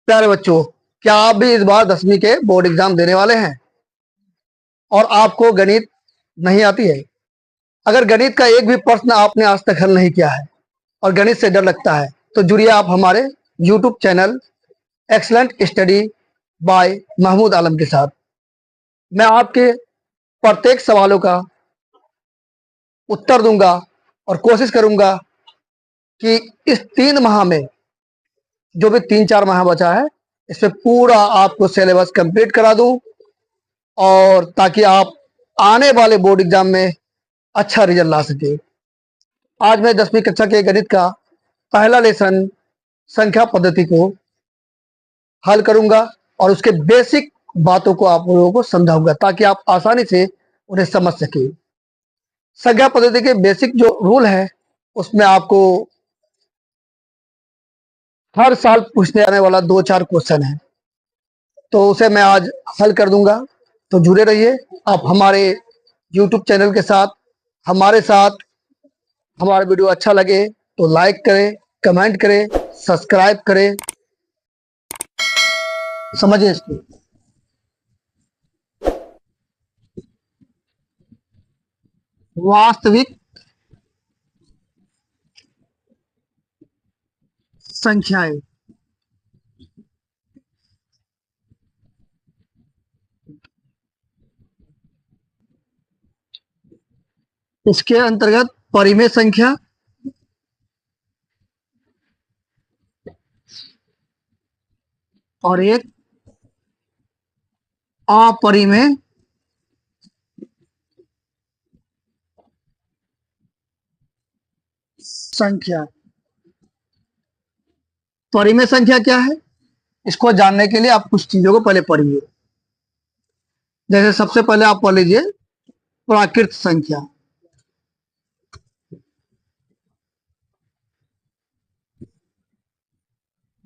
प्यारे बच्चों, क्या आप भी इस बार 10वीं के बोर्ड एग्जाम देने वाले हैं और आपको गणित नहीं आती है? अगर गणित का एक भी प्रश्न आपने आज तक हल नहीं किया है और गणित से डर लगता है, तो जुड़िए आप हमारे YouTube channel excellent study by Mahmood Alam के साथ। मैं आपके प्रत्येक सवालों का उत्तर दूंगा और कोशिश करूंगा कि इस 3 माह में, जो भी 3-4 माह बचा है, इसमें पूरा आपको सिलेबस कंप्लीट करा दूं और ताकि आप आने वाले बोर्ड एग्जाम में अच्छा रिजल्ट ला सके। आज मैं 10वीं कक्षा के गणित का पहला लेसन संख्या पद्धति को हल करूंगा और उसके बेसिक बातों को आप लोगों को समझाऊंगा ताकि आप आसानी से उन्हें समझ सके। संख्या पद्धति के बेसिक जो रूल है उसमें आपको हर साल पूछने आने वाला 2-4 क्वेश्चन है, तो उसे मैं आज हल कर दूंगा। तो जुड़े रहिए आप हमारे यूट्यूब चैनल के साथ। हमारे साथ हमारा वीडियो अच्छा लगे तो लाइक करें, कमेंट करें, सब्सक्राइब करें। समझिए इसको। वास्तविक संख्याएं इसके अंतर्गत परिमेय संख्या, और एक अपरिमेय संख्या। परिमेय संख्या क्या है, इसको जानने के लिए आप कुछ चीजों को पहले पढ़िए। जैसे सबसे पहले आप पढ़ लीजिए प्राकृत संख्या।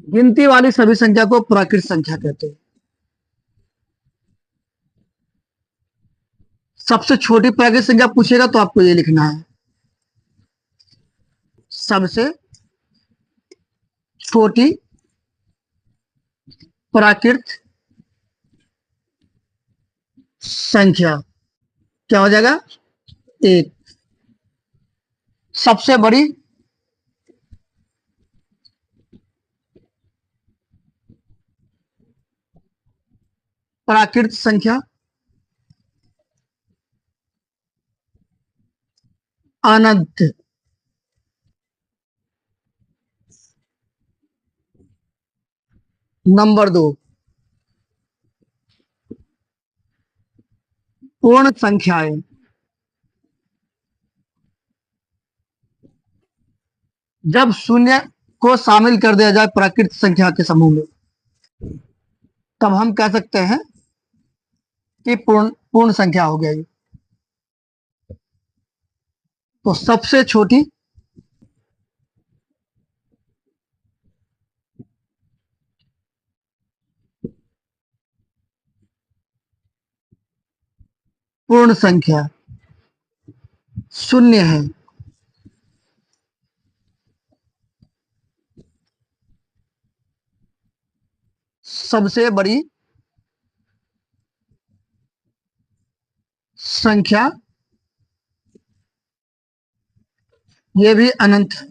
गिनती वाली सभी संख्या को प्राकृत संख्या कहते हैं। सबसे छोटी प्राकृत संख्या पूछेगा तो आपको ये लिखना है, सबसे छोटी प्राकृत संख्या क्या हो जाएगा, 1। सबसे बड़ी प्राकृत संख्या अनंत। नंबर 2 पूर्ण संख्याएं। जब शून्य को शामिल कर दिया जाए प्राकृत संख्या के समूह में, तब हम कह सकते हैं कि पूर्ण संख्या हो गया ये। तो सबसे छोटी पूर्ण संख्या शून्य है। सबसे बड़ी संख्या ये भी अनंत है।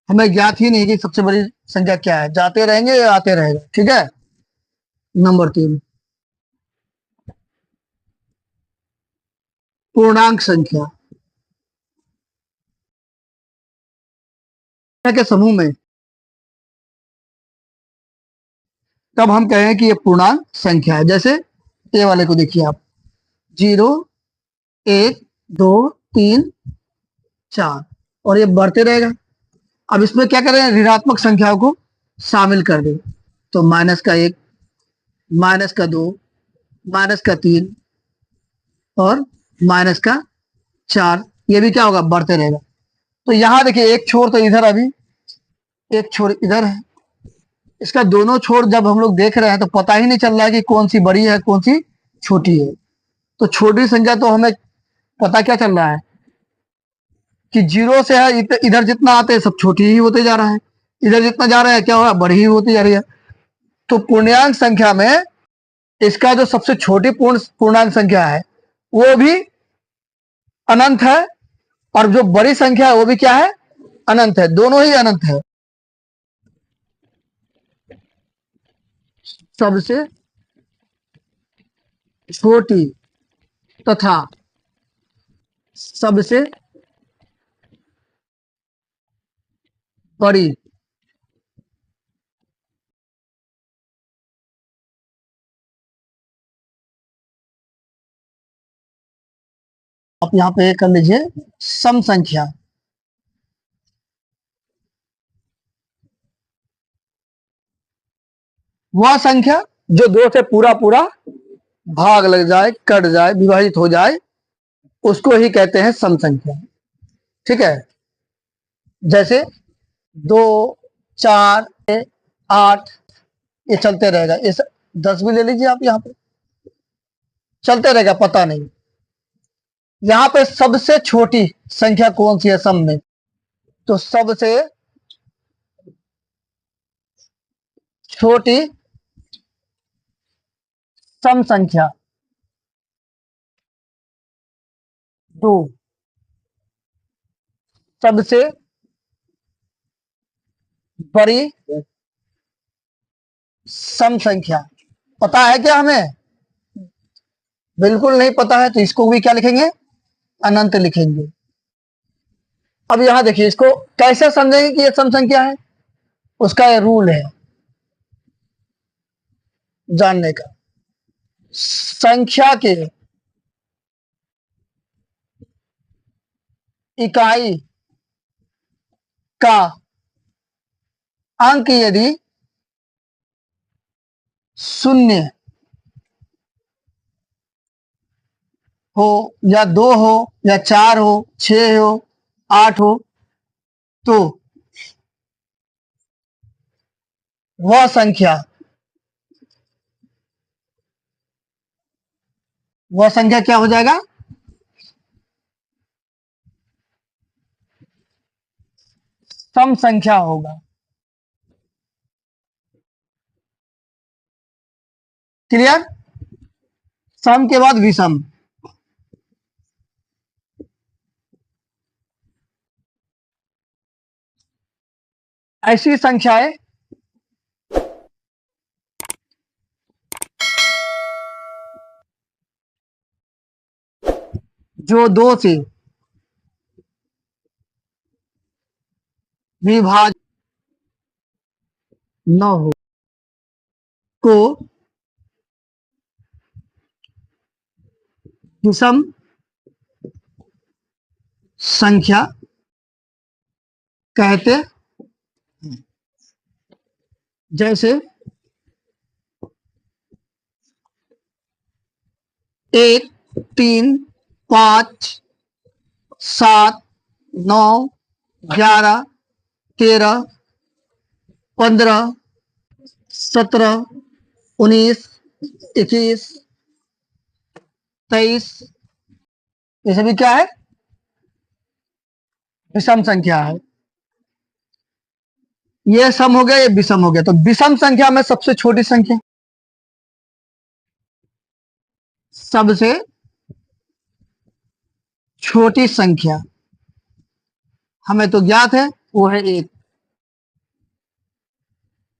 हमें ज्ञात ही नहीं कि सबसे बड़ी संख्या क्या है, जाते रहेंगे या आते रहेगा। ठीक है। नंबर 3 पूर्णांक संख्या के समूह में, तब हम कहें कि ये पूर्णांक संख्या है। जैसे ए वाले को देखिए आप, 0, 1, 2, 3, 4, और ये बढ़ते रहेगा। अब इसमें क्या करें, ऋणात्मक संख्याओं को शामिल कर दें। तो -1, -2, -3 और -4, ये भी क्या होगा, बढ़ते रहेगा। तो यहां देखिए, एक छोर तो इधर, अभी एक छोर इधर है। इसका दोनों छोर जब हम लोग देख रहे हैं तो पता ही नहीं चल रहा है कि कौन सी बड़ी है कौन सी छोटी है। तो छोटी संख्या तो हमें पता क्या चल रहा है कि 0 से है, इधर जितना आते हैं सब छोटी ही होते जा रहा है। इधर जितना जा रहा है क्या होगा, बड़ी ही होती जा रही है। तो पूर्णांक संख्या में इसका जो सबसे छोटी पूर्णांक संख्या है वो भी अनंत है, और जो बड़ी संख्या है वो भी क्या है, अनंत है, दोनों ही अनंत है। सबसे छोटी तथा सबसे बड़ी आप यहां पे कर लीजिए सम संख्या। वह संख्या जो दो से पूरा पूरा भाग लग जाए, कट जाए, विभाजित हो जाए, उसको ही कहते हैं सम संख्या। ठीक है, जैसे 2, 4, 8, ये चलते रहेगा। इस 10 भी ले लीजिए आप, यहाँ पे चलते रहेगा, पता नहीं। यहाँ पे सबसे छोटी संख्या कौन सी है सम में, तो सबसे छोटी सम संख्या 2, सबसे बड़ी सम संख्या। पता है क्या हमें, बिल्कुल नहीं पता है, तो इसको भी क्या लिखेंगे, अनंत लिखेंगे। अब यहां देखिए, इसको कैसे समझेंगे कि ये सम संख्या है, उसका ये रूल है जानने का। संख्या के इकाई का अंक यदि शून्य हो, या 2 हो, या 4 हो, 6 हो, 8 हो, तो वह संख्या क्या हो जाएगा, सम संख्या होगा। क्लियर। सम के बाद विषम। ऐसी संख्याएं जो 2 से विभाजित न हो को विषम संख्या कहते हैं। जैसे 1, 3, 5, 7, 9, 11, 13, 15, 17, 19, 21, 23, ये सभी क्या है, विषम संख्या है। ये सम हो गया, ये विषम हो गया। तो विषम संख्या में सबसे छोटी संख्या, सबसे छोटी संख्या हमें तो ज्ञात है, वो है 1।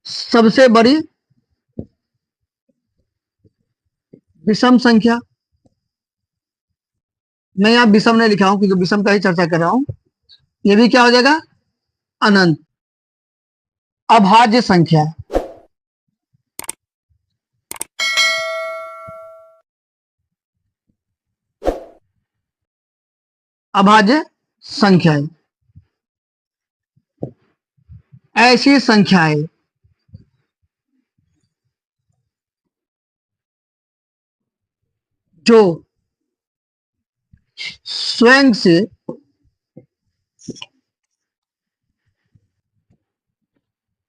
सबसे बड़ी विषम संख्या, मैं यहां विषम नहीं लिखा हूं क्योंकि विषम का ही चर्चा कर रहा हूं। ये भी क्या हो जाएगा, अनंत। अभाज्य संख्या, अभाज्य संख्याएं ऐसी संख्याएं जो स्वयं से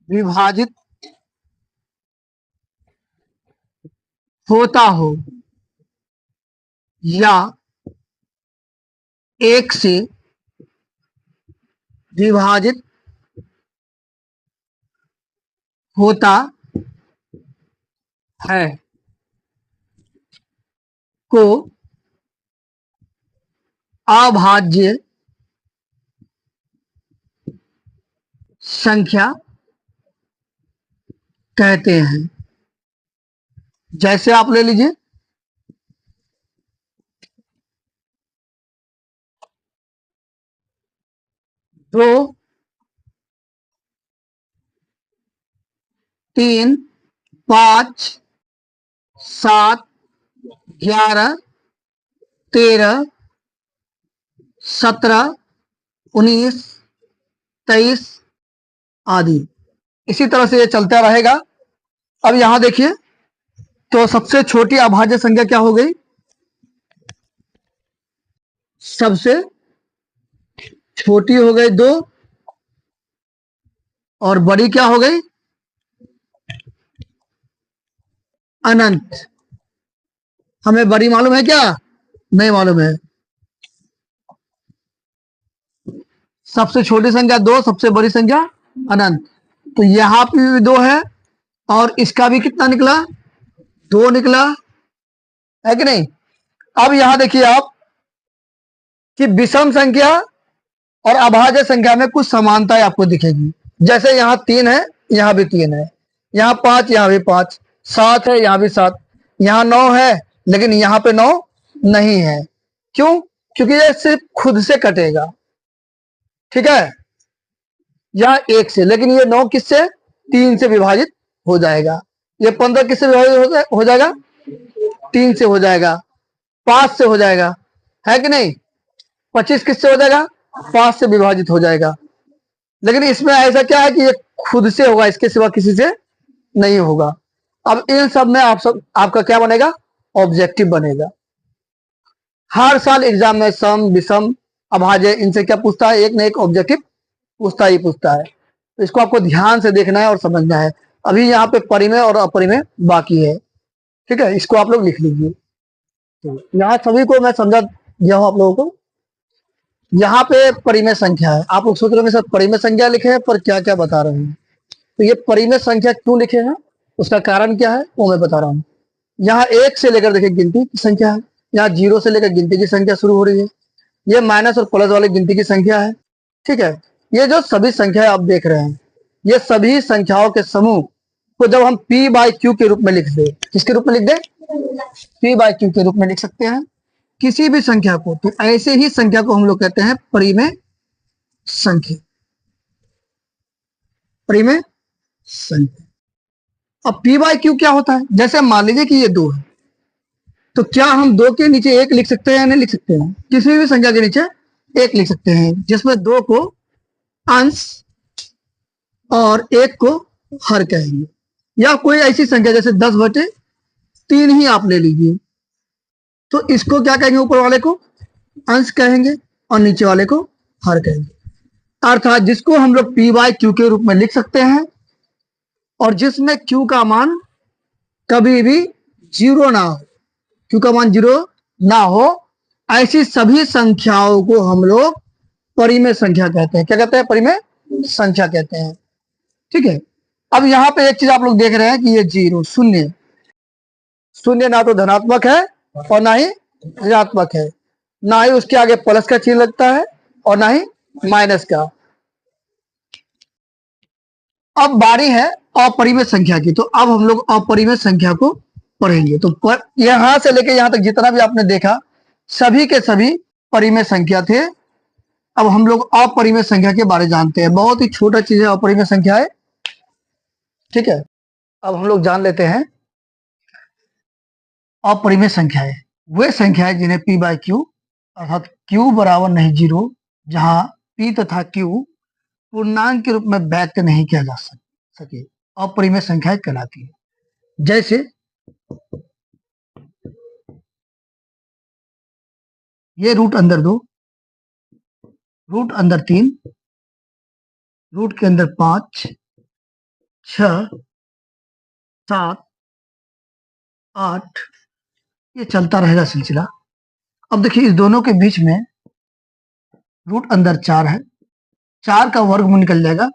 विभाजित होता हो, या 1 से विभाजित होता है को अभाज्य संख्या कहते हैं। जैसे आप ले लीजिए 2, 3, 5, 7, 11, 13, 17, 19, 23 आदि। इसी तरह से ये चलता रहेगा। अब यहां देखिए, तो सबसे छोटी अभाज्य संख्या क्या हो गई? सबसे छोटी हो गई 2 और बड़ी क्या हो गई? अनंत। हमें बड़ी मालूम है क्या? नहीं मालूम है। सबसे छोटी संख्या 2, सबसे बड़ी संख्या अनंत। तो यहां पे भी 2 है और इसका भी कितना निकला? 2 निकला, है कि नहीं? अब यहां देखिए आप कि विषम संख्या और अभाज्य संख्या में कुछ समानताएं आपको दिखेगी। जैसे यहाँ 3 है, यहाँ भी 3 है, यहाँ 5, यहाँ भी 5, 7 है, यहाँ भी 7, यहाँ 9 है, लेकिन यहाँ पे 9 नहीं है। क्यों? क्योंकि ये सिर्फ खुद से कटेगा, ठीक है, यहाँ 1 से, लेकिन ये 9 किससे? 3 से विभाजित हो जाएगा। ये 15 किससे विभाजित हो जाएगा? 3 से हो जाएगा। 5 से हो जाएगा, है कि नहीं? 25 किससे हो जाएगा? 5 से विभाजित हो जाएगा। लेकिन इसमें ऐसा क्या है कि ये खुद से होगा, इसके सिवा किसी से नहीं होगा। अब इन सब में आपका क्या बनेगा? ऑब्जेक्टिव बनेगा। हर साल एग्जाम में सम, विषम, अभाज्य इनसे क्या पूछता है? एक न एक ऑब्जेक्टिव पूछता ही पूछता है। तो इसको आपको ध्यान से देखना है और समझना है। अभी यहाँ पे परिमेय और अपरिमेय बाकी है, ठीक है, इसको आप लोग लिख लीजिए। तो यहाँ सभी को मैं समझा दिया हूं आप लोगों को। यहाँ पे परिमेय संख्या है। आप लोग सोच रहे होंगे सर परिमेय संख्या लिखे हैं पर क्या क्या बता रहे हैं। तो ये परिमेय संख्या क्यों लिखे हैं, उसका कारण क्या है वो मैं बता रहा हूँ। यहाँ 1 से लेकर देखिए गिनती की संख्या है, यहाँ 0 से लेकर गिनती की संख्या शुरू हो रही है, ये माइनस और प्लस वाली गिनती की संख्या है, ठीक है। ये जो सभी संख्याएं आप देख रहे हैं, ये सभी संख्याओं के समूह को जब हम p बाई क्यू के रूप में लिख दे, किसके रूप में लिख दे? p बाई क्यू के रूप में लिख सकते हैं किसी भी संख्या को। तो ऐसे ही संख्या को हम लोग कहते हैं परिमेय संख्या, परिमेय संख्या। अब p बाई क्यू क्या होता है? जैसे मान लीजिए कि ये 2 है, तो क्या हम 2 के नीचे 1 लिख सकते हैं या नहीं लिख सकते हैं? किसी भी संख्या के नीचे 1 लिख सकते हैं, जिसमें 2 को अंश और 1 को हर कहेंगे। या कोई ऐसी संख्या जैसे 10/3 ही आप ले लीजिए, तो इसको क्या कहेंगे? ऊपर वाले को अंश कहेंगे और नीचे वाले को हर कहेंगे। अर्थात जिसको हम लोग p बाई क्यू के रूप में लिख सकते हैं और जिसमें q का मान कभी भी 0 ना हो, q का मान 0 ना हो, ऐसी सभी संख्याओं को हम लोग परिमेय संख्या कहते हैं। क्या कहते हैं? परिमेय संख्या कहते हैं, ठीक है। अब यहाँ पे एक चीज आप लोग देख रहे हैं कि ये 0, शून्य, शून्य ना तो धनात्मक है और ना ही ऋणात्मक है, ना ही उसके आगे प्लस का चिन्ह लगता है और ना ही माइनस का। अब बारी है अपरिमेय संख्या की, तो अब हम लोग अपरिमेय संख्या को पढ़ेंगे। तो यहां से लेके यहां तक जितना भी आपने देखा सभी के सभी परिमेय संख्या थे। अब हम लोग अपरिमेय संख्या के बारे जानते हैं। बहुत ही छोटा चीज है अपरिमेय संख्या है, ठीक है। अब हम लोग जान लेते हैं अपरिमेय संख्याएं वे संख्याएं जिन्हें p बाई क्यू अर्थात q बराबर नहीं 0, जहां p तथा q पूर्णांक के रूप में व्यक्त नहीं किया जा सके, अपरिमेय संख्याएं कहलाती है। जैसे ये रूट अंदर 2, रूट अंदर 3, रूट के अंदर 5, 6, 7, 8, ये चलता रहेगा सिलसिला। अब देखिए इस दोनों के बीच में रूट अंदर 4 है, 4 का वर्गमूल निकल जाएगा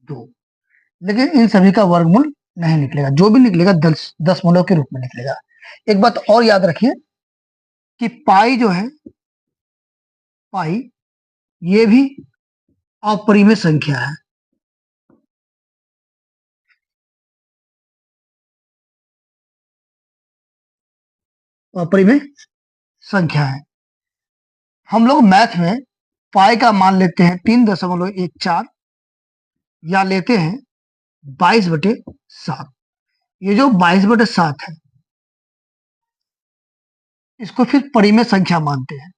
2। लेकिन इन सभी का वर्गमूल नहीं निकलेगा, जो भी निकलेगा दशमलव के रूप में निकलेगा। एक बात और याद रखिए कि पाई जो है, पाई ये भी अपरिमेय संख्या है। अपरिमेय संख्या है। हम लोग मैथ में पाई का मान लेते हैं 3.14 या लेते हैं 22/7। ये जो 22/7 है इसको फिर परिमेय संख्या मानते हैं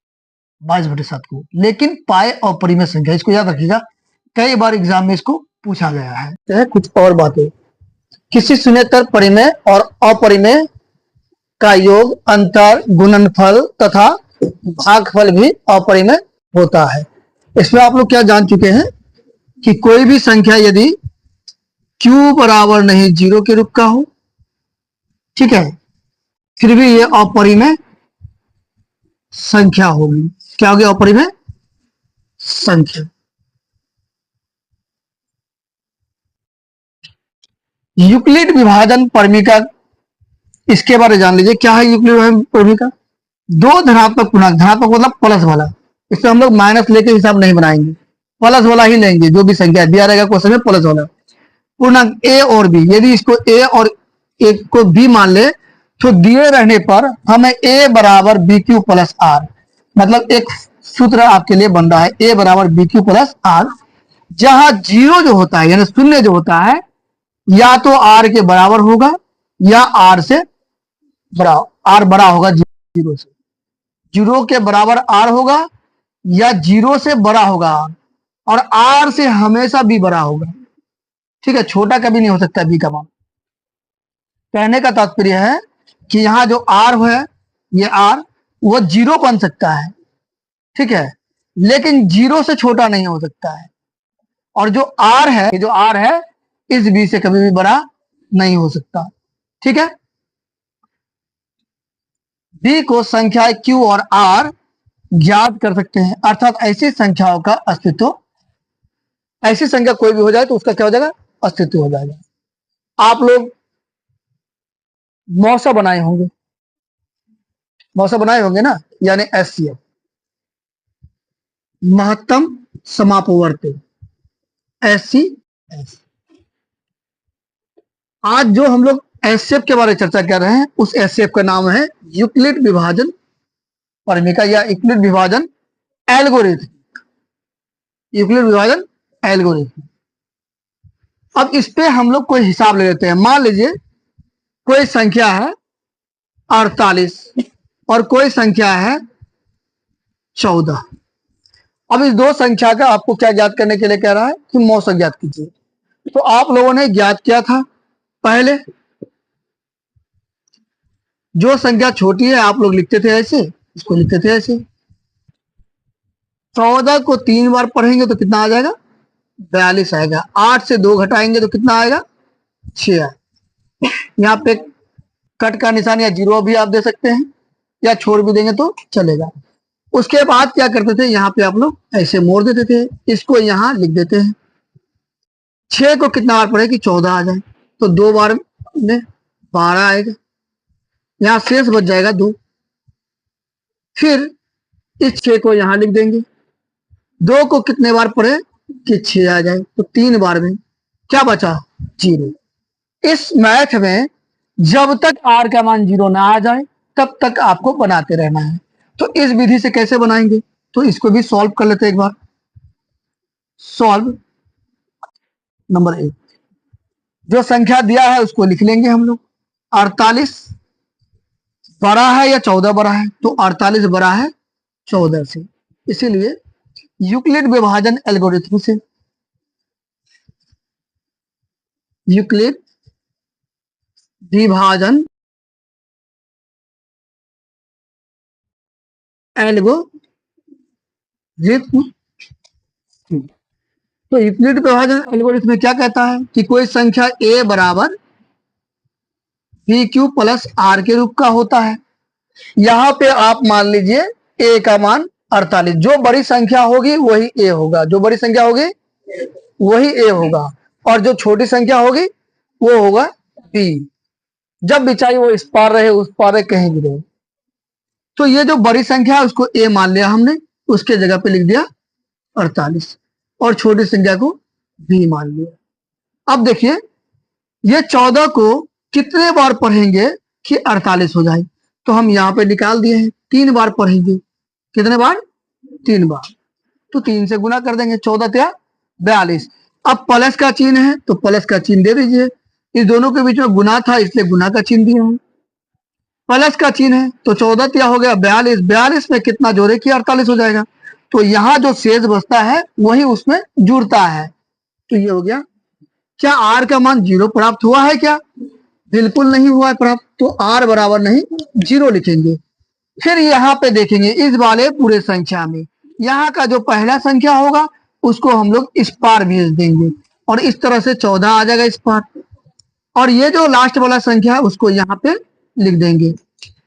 22/7 को, लेकिन पाई अपरिमेय संख्या, इसको याद रखिएगा, कई बार एग्जाम में इसको पूछा गया है। तो कुछ और बातें, किसी शून्येतर परिमेय और अपरिमेय का योग, अंतर, गुणनफल तथा भागफल भी अपरिमेय होता है। इसमें आप लोग क्या जान चुके हैं कि कोई भी संख्या यदि q बराबर नहीं 0 के रूप का हो, ठीक है, फिर भी ये अपरिमेय संख्या होगी। क्या होगी? अपरिमेय संख्या। यूक्लिड विभाजन परिमिका, इसके बारे में जान लीजिए। क्या है यूक्लिड विभाजन परिमिका? दो धनात्मक पूर्णांक, धनात्मक मतलब प्लस वाला, इसमें हम लोग माइनस लेके हिसाब नहीं बनाएंगे, प्लस वाला ही लेंगे। जो भी संख्या दिया रहेगा क्वेश्चन में प्लस वाला पूर्णांक ए और बी, यदि इसको ए और एक को बी मान ले तो दिए रहने पर हमें ए बराबर बी क्यू प्लस आर, मतलब एक सूत्र आपके लिए बन रहा है ए बराबर बी क्यू प्लस आर, जहां जीरो जो होता है यानी शून्य जो होता है या तो आर के बराबर होगा या आर से बड़ा, आर बड़ा होगा जीरो से, जीरो के बराबर आर होगा या जीरो से बड़ा होगा और आर से हमेशा भी बड़ा होगा। ठीक है, छोटा कभी नहीं हो सकता बी का मान। कहने का तात्पर्य है कि यहाँ जो आर है, ये आर वो जीरो बन सकता है, ठीक है, लेकिन जीरो से छोटा नहीं हो सकता है। और जो आर है, जो आर है इस बी से कभी भी बड़ा नहीं हो सकता। ठीक है, बी को संख्या क्यू और आर ज्ञात कर सकते हैं, अर्थात ऐसी संख्याओं का अस्तित्व, ऐसी संख्या कोई भी हो जाए तो उसका क्या हो जाएगा? अस्तित्व हो जाएगा। आप लोग मौसा बनाए होंगे, मौसा बनाए होंगे ना, यानी एचसीएफ, महत्तम समापवर्ती, एचसीएफ। आज जो हम लोग एचसीएफ के बारे में चर्चा कर रहे हैं उस एचसीएफ का नाम है यूक्लिड विभाजन परिमिका या यूक्लिड विभाजन एल्गोरिथम, यूक्लिड विभाजन एल्गोरिथम। अब इस पे हम लोग कोई हिसाब ले लेते हैं। मान लीजिए कोई संख्या है 48 और कोई संख्या है 14। अब इस दो संख्या का आपको क्या ज्ञात करने के लिए कह रहा है कि मौसा ज्ञात कीजिए। तो आप लोगों ने ज्ञात किया था पहले, जो संख्या छोटी है आप लोग लिखते थे ऐसे, इसको लिखते थे ऐसे। 14 को 3 बार पढ़ेंगे तो कितना आ जाएगा? 42 आएगा। 8 से 2 घटाएंगे तो कितना आएगा? 6 आएगा। यहाँ पे कट का निशान या जीरो भी आप दे सकते हैं या छोड़ भी देंगे तो चलेगा। उसके बाद क्या करते थे, यहाँ पे आप लोग ऐसे मोड़ देते थे, इसको यहाँ लिख देते हैं। 6 को कितना बार पढ़े कि 14 आ जाए, तो 2 बार में 12 आएगा, यहाँ शेष बच जाएगा 2। फिर इस 6 को यहाँ लिख देंगे। 2 को कितने बार पढ़े कि 6 आ जाए, तो 3 बार में क्या बचा? 0। इस मैथ में जब तक आर का मान 0 ना आ जाए तब तक आपको बनाते रहना है। तो इस विधि से कैसे बनाएंगे, तो इसको भी सॉल्व कर लेते हैं एक बार। सॉल्व नंबर 1, जो संख्या दिया है उसको लिख लेंगे हम लोग। 48 बड़ा है या 14 बड़ा है, तो 48 बड़ा है 14 से, इसीलिए यूक्लिड विभाजन एल्गोरिथम से, यूक्लिड विभाजन एल्गोरिथम, तो यूक्लिड विभाजन एल्गोरिथम में क्या कहता है कि कोई संख्या a बराबर बी क्यू प्लस आर के रूप का होता है। यहां पे आप मान लीजिए a का मान 48, जो बड़ी संख्या होगी वही a होगा, जो बड़ी संख्या होगी वही a होगा, और जो छोटी संख्या होगी वो होगा बी। जब भी चाहिए वो इस पार रहे उस पार रहे कहीं भी रहे। तो ये जो बड़ी संख्या है उसको ए मान लिया हमने, उसके जगह पे लिख दिया 48 और छोटी संख्या को बी मान लिया। अब देखिए ये 14 को कितने बार पढ़ेंगे कि 48 हो जाए, तो हम यहाँ पे निकाल दिए हैं 3 बार पढ़ेंगे। कितने बार? 3 बार। तो 3 से गुना कर देंगे, 14 या 42। अब प्लस का चिन्ह है तो प्लस का चिन्ह दे दीजिए, इस दोनों के बीच में गुना था इसलिए गुना का चिन्ह दिया है। प्लस का चिन्ह है तो 14 या हो गया 42, 42 में कितना जोड़े कि 48 हो जाएगा। तो यहाँ जो शेष बचता है वही उसमें जुड़ता है। तो ये हो गया। क्या आर का मान 0 प्राप्त हुआ है क्या? बिल्कुल नहीं हुआ है प्राप्त, तो आर बराबर नहीं 0 लिखेंगे। फिर यहाँ पे देखेंगे इस वाले पूरे संख्या में यहाँ का जो पहला संख्या होगा उसको हम लोग इस पार भेज देंगे और इस तरह से 14 आ जाएगा इस पार, और ये जो लास्ट वाला संख्या है उसको यहाँ पे लिख देंगे।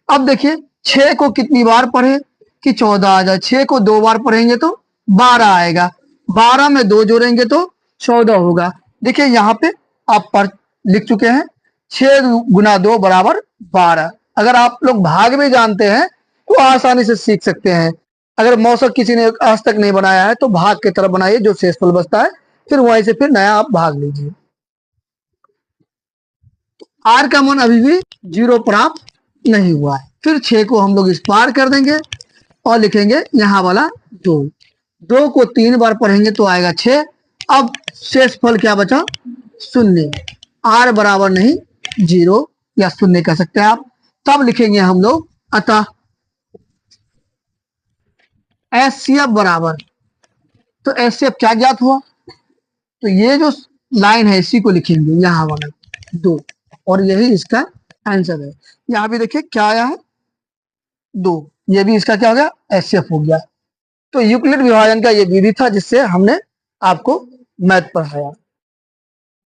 अब देखिए 6 को कितनी बार पढ़े कि 14 आ जाए, 6 को 2 बार पढ़ेंगे तो 12 आएगा, 12 में 2 जोड़ेंगे तो 14 होगा। देखिए यहाँ पे आप पढ़ लिख चुके हैं 6 गुना 2 बराबर 12। अगर आप लोग भाग भी जानते हैं तो आसानी से सीख सकते हैं। अगर मौसक किसी ने आज तक नहीं बनाया है तो भाग की तरफ बनाइए, जो शेषफल बचता है फिर वहीं से फिर नया आप भाग लीजिए। आर का मान अभी भी 0 प्राप्त नहीं हुआ है। फिर 6 को हम लोग इस पार कर देंगे और लिखेंगे यहाँ वाला 2। 2 को 3 बार पढ़ेंगे तो आएगा 6। अब शेषफल क्या बचा? 0। आर बराबर नहीं 0 या 0 कह सकते हैं आप। तब लिखेंगे हम लोग अतः एचसीएफ बराबर, तो एचसीएफ क्या ज्ञात हुआ? तो ये जो लाइन है इसी को लिखेंगे यहाँ वाला 2, और यही इसका आंसर है। यहाँ भी देखिए क्या आया है 2, ये भी इसका क्या हो गया? एचसीएफ हो गया। तो यूक्लिड विभाजन का ये विधि था जिससे हमने आपको मैथ पढ़ाया।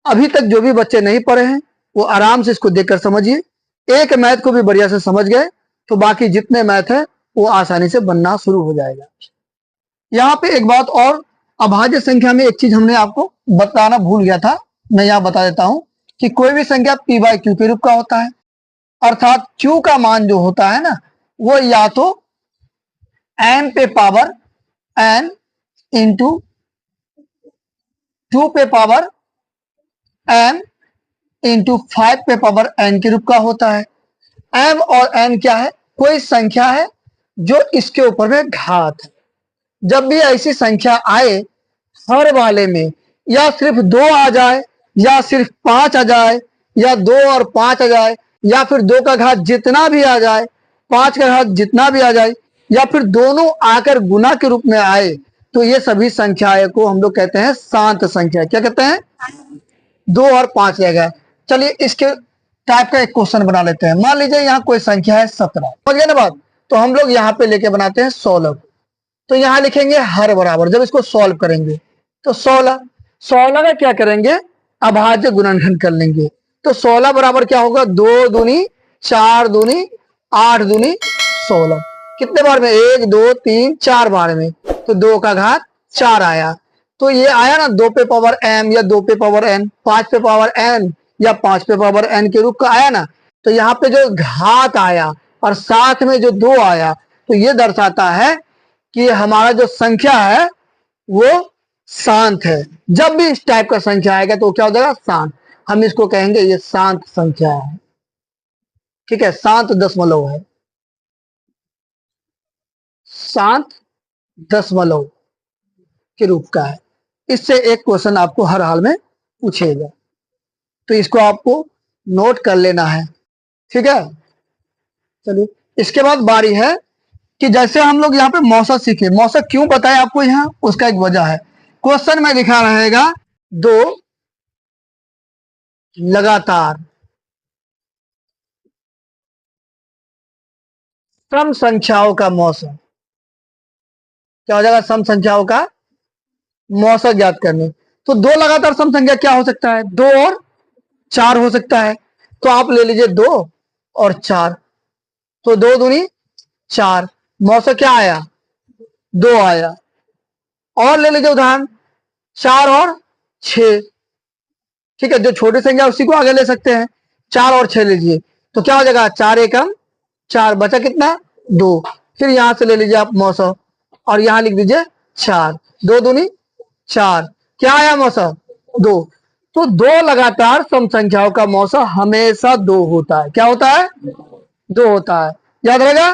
अभी तक जो भी बच्चे नहीं पढ़े हैं वो आराम से इसको देखकर समझिए। एक मैथ को भी बढ़िया से समझ गए तो बाकी जितने मैथ है वो आसानी से बनना शुरू हो जाएगा। यहाँ पे एक बात और, अभाज्य संख्या में एक चीज हमने आपको बताना भूल गया था, मैं यहाँ बता देता हूँ कि कोई भी संख्या p बाई क्यू के रूप का होता है, अर्थात q का मान जो होता है ना वो या तो n पे पावर n इंटू 2 पे पावर n इंटू 5 पे पावर n के रूप का होता है। m और n क्या है? कोई संख्या है जो इसके ऊपर में घात है। जब भी ऐसी संख्या आए हर वाले में या सिर्फ 2 आ जाए या सिर्फ 5 आ जाए या 2 और 5 आ जाए या फिर 2 का घात जितना भी आ जाए, 5 का घात जितना भी आ जाए या फिर दोनों आकर गुना के रूप में आए, तो ये सभी संख्याएं को हम लोग कहते हैं शांत संख्या। क्या कहते हैं? 2 और 5 रहेगा। चलिए इसके टाइप का एक क्वेश्चन बना लेते हैं। मान लीजिए यहाँ कोई संख्या है 17, समझ गए ना बात? तो हम लोग यहाँ पे लेके बनाते हैं 16। तो यहाँ लिखेंगे हर बराबर, जब इसको सॉल्व करेंगे तो 16 का क्या करेंगे? अभाज्य गुणनखंड कर लेंगे। तो 16 बराबर क्या होगा? 2 दूनी 4 दूनी 8 दूनी 16। कितने बार में? 1 2 3 4 बार में, तो 2 का घात 4 आया। तो ये आया ना 2 पे पावर m या 2 पे पावर n, 5 पे पावर n या 5 पे पावर n के रूप का आया ना। तो यहाँ पे जो घात आया और साथ में जो 2 आया तो ये दर्शाता है कि हमारा जो संख्या है वो शांत है। जब भी इस टाइप का संख्या आएगा तो क्या हो जाएगा? शांत। हम इसको कहेंगे ये शांत संख्या है। ठीक है, शांत दशमलव है, शांत दशमलव के रूप का है। इससे एक क्वेश्चन आपको हर हाल में पूछेगा, तो इसको आपको नोट कर लेना है। ठीक है, चलिए इसके बाद बारी है कि जैसे हम लोग यहाँ पे मौसक सीखे, मौसक क्यों बताए आपको यहाँ, उसका एक वजह है। क्वेश्चन में लिखा रहेगा 2 लगातार सम संख्याओं का मौसक। क्या हो जाएगा? सम संख्याओं का मौसक ज्ञात करने। तो 2 लगातार सम संख्या क्या हो सकता है? 2 और 4 हो सकता है। तो आप ले लीजिए 2 और 4, तो 2 दूनी 4, मौसक क्या आया? 2 आया। और ले लीजिए उदाहरण 4 और 6, ठीक है, जो छोटी संख्या उसी को आगे ले सकते हैं। 4 और 6 लीजिए तो क्या हो जाएगा, 4 एकम 4, बचा कितना 2। फिर यहां से ले लीजिए आप मौसा और यहां लिख दीजिए 4, 2 दूनी 4, क्या आया मौसा 2। तो 2 लगातार सम संख्याओं का मौसा हमेशा 2 होता है। क्या होता है, 2 होता है, याद रहेगा।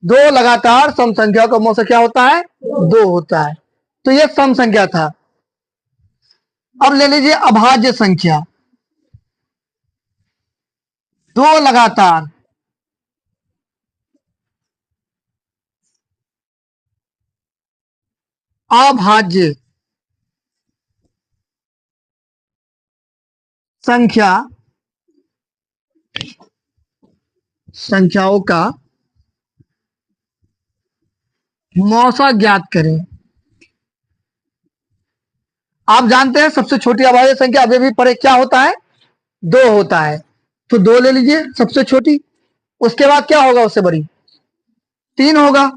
2 लगातार सम संख्याओं का मौसा क्या होता है, 2 होता है। तो ये सम संख्या था। अब ले लीजिए अभाज्य संख्या, 2 लगातार अभाज्य संख्याओं का मौसा ज्ञात करें। आप जानते हैं सबसे छोटी अभाज्य संख्या अभी भी पढ़े क्या होता है, 2 होता है। तो 2 ले लीजिए सबसे छोटी, उसके बाद क्या होगा उससे बड़ी 3 होगा।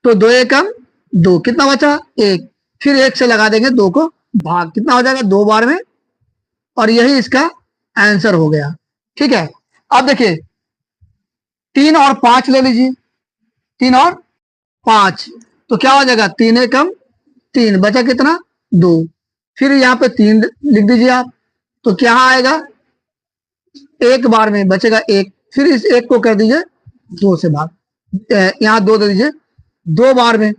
तो 2 एकम 2, कितना बचा 1, फिर 1 से लगा देंगे 2 को भाग, कितना हो जाएगा 2 बार में, और यही इसका आंसर हो गया। ठीक है, अब देखिए 3 और 5 ले लीजिए, 3 और 5 तो क्या हो जाएगा 3 एकम 3, बचा कितना 2, फिर यहाँ पे 3 लिख दीजिए आप, तो क्या आएगा 1 बार में बचेगा 1, फिर इस 1 को कर दीजिए 2 से भाग, यहाँ 2 दे दीजिए 2 बार में,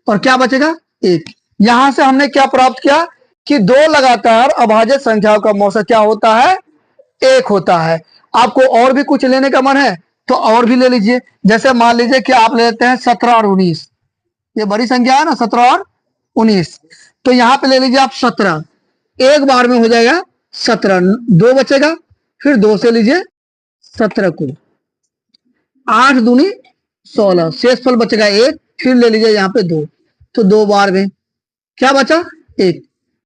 और क्या बचेगा 1। यहां से हमने क्या प्राप्त किया कि 2 लगातार अभाज्य संख्याओं का मौसा क्या होता है, 1 होता है। आपको और भी कुछ लेने का मन है तो और भी ले लीजिए, जैसे मान लीजिए कि आप लेते हैं 17 और 19, ये बड़ी संख्या है ना 17 और 19, तो यहां पे ले लीजिए आप 17, 1 बार में हो जाएगा 17, 2 बचेगा, फिर 2 से लीजिए 17 को, 8 दूनी 16, शेषफल बचेगा 1, फिर ले लीजिए यहाँ पे 2, तो 2 बार में क्या बचा 1।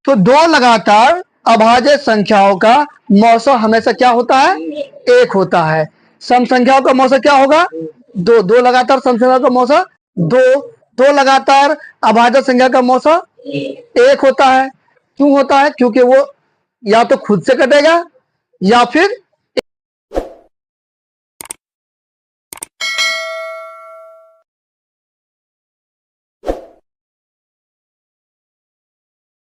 तो 2 लगातार अभाज्य संख्याओं का मौसा हमेशा क्या होता है, 1 होता है। सम संख्याओं का मौसा क्या होगा 2, 2 लगातार सम संख्याओं का मौसा 2, 2 लगातार अभाज्य संख्या का मौसा 1 होता है। क्यों होता है, क्योंकि वो या तो खुद से कटेगा या फिर